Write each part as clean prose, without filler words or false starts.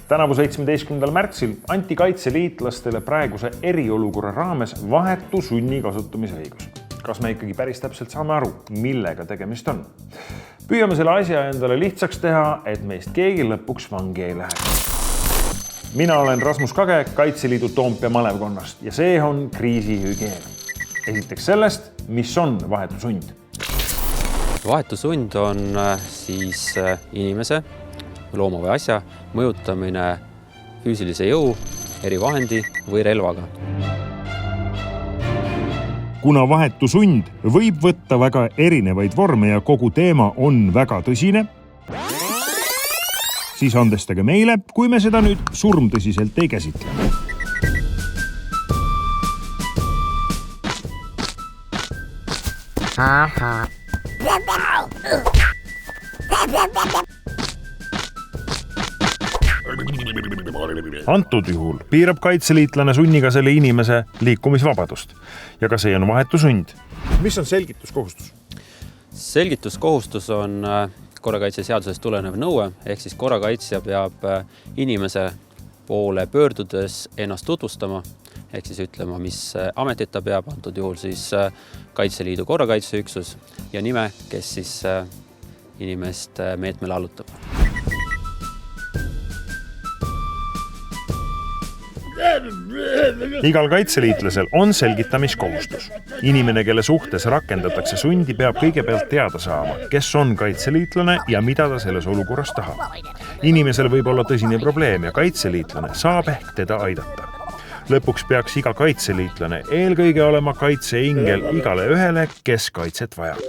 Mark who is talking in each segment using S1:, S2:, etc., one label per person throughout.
S1: Tänavu 17. märtsil anti kaitseliitlastele praeguse eriolukorra raames vahetu sunni kasutamise õigus. Kas me ikkagi päris täpselt saame aru, millega tegemist on? Püüame selle asja endale lihtsaks teha, et meist keegi lõpuks vangi ei läheks. Mina olen Rasmus Kage Kaitseliidu Toompea malevkonnast ja see on kriisihügieen. Esiteks sellest, mis on vahetu sund.
S2: Vahetu sund on siis inimese, looma või asja mõjutamine füüsilise jõu, erivahendi või relvaga.
S1: Kuna vahetu sund võib võtta väga erinevaid vorme ja kogu teema on väga tõsine, siis andestage meile, kui me seda nüüd surmtõsiselt ei käsitle. Antud juhul piirab kaitseliitlane sunniga selle inimese liikumisvabadust. Ja ka see on vahetu sund. Mis on selgituskohustus?
S2: Selgituskohustus on korrakaitseseadusest tulenev nõue, ehk siis korrakaitsja peab inimese poole pöördudes ennast tutvustama, ehk siis ütlema, mis ametit ta peab, antud juhul siis Kaitseliidu korrakaitseüksus ja nime, kes siis inimest meetmele allutab.
S1: Igal kaitseliitlasel on selgitamiskohustus. Inimene, kelle suhtes rakendatakse sundi, peab kõigepealt teada saama, kes on kaitseliitlane ja mida ta selles olukorras tahab. Inimesel võib olla tõsine probleem ja kaitseliitlane saab ehk teda aidata. Lõpuks peaks iga kaitseliitlane eelkõige olema kaitseingel igale ühele, kes kaitset vajab.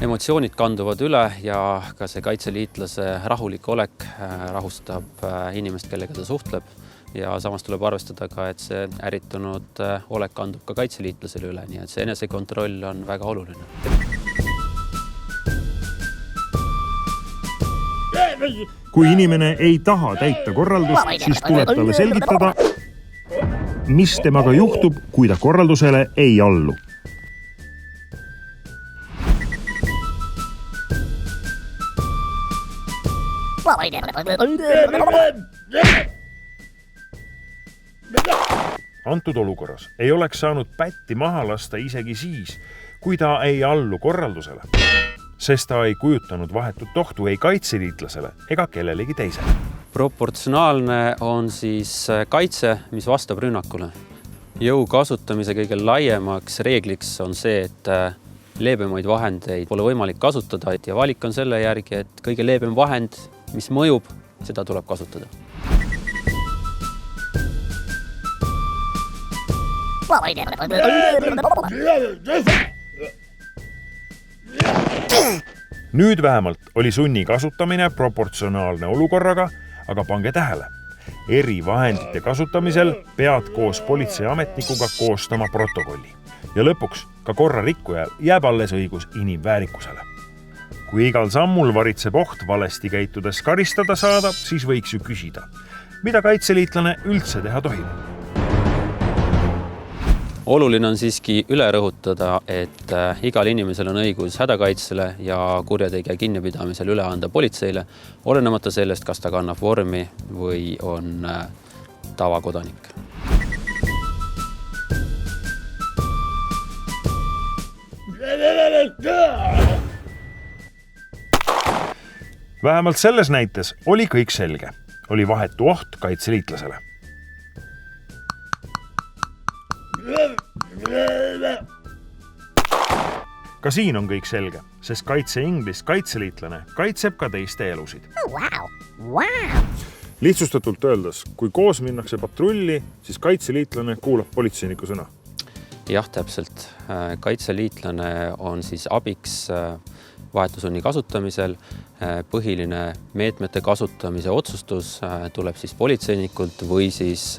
S2: Emotsioonid kanduvad üle ja ka see kaitseliitlase rahulik olek rahustab inimest, kellega ta suhtleb. Ja samas tuleb arvestada ka, et see äritunud olek kandub ka kaitseliitlasele üle, nii et see enesekontroll on väga oluline.
S1: Kui inimene ei taha täita korraldust, siis tuleb talle selgitada, mis temaga juhtub, kui ta korraldusele ei allu. Antud olukorras ei oleks saanud pätti maha lasta isegi siis, kui ta ei allu korraldusele, sest ta ei kujutanud vahetut ohtu ei kaitseliitlasele ega kellelegi teisele.
S2: Proportsionaalne on siis kaitse, mis vastab rünnakule. Jõu kasutamise kõige laiemaks reegliks on see, et leebemaid vahendeid pole võimalik kasutada ja valik on selle järgi, et kõige leebem vahend, mis mõjub, seda tuleb kasutada.
S1: Nüüd vähemalt oli sunni kasutamine proportsionaalne olukorraga, aga pange tähele. Eri vahendite kasutamisel pead koos politseiametnikuga koostama protokolli. Ja lõpuks ka korra rikkujal jääb alles õigus inimväärikusele. Kui igal sammul varitseb oht valesti käitudes karistada saada, siis võiks ju küsida, mida kaitseliitlane üldse teha tohib.
S2: Oluline on siiski üle rõhutada, et igal inimesel on õigus hädakaitsele ja kurjategija kinnipidamisel üle anda politseile, olenemata sellest, kas ta kannab vormi või on tavakodanik.
S1: Vähemalt selles näites oli kõik selge. Oli vahetu oht kaitseliitlasele. Ka siin on kõik selge, sest kaitseinglis kaitseliitlane kaitseb ka teiste elusid. Lihtsustatult öeldes, kui koos minnakse patrulli, siis kaitseliitlane kuulab politseiniku sõna.
S2: Jah, täpselt. Kaitseliitlane on siis abiks vahetusunni kasutamisel. Põhiline meetmete kasutamise otsustus tuleb siis politseinikult või siis,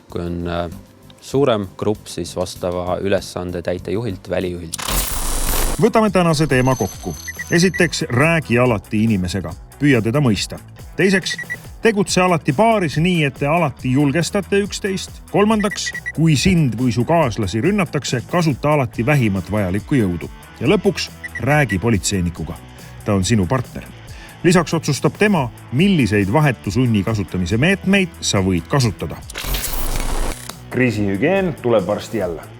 S2: kui on suurem grupp, siis vastava ülesande täitejuhilt, välijuhilt.
S1: Võtame tänase teema kokku. Esiteks, räägi alati inimesega. Püüa teda mõista. Teiseks, tegutse alati paaris nii, et te alati julgestate üksteist. Kolmandaks, kui sind või su kaaslasi rünnatakse, kasuta alati vähimat vajalikku jõudu. Ja lõpuks, räägi politseinikuga. Ta on sinu partner. lisaks otsustab tema, milliseid vahetu sunni kasutamise meetmeid sa võid kasutada. Kriisihügieen tuleb varsti jälle.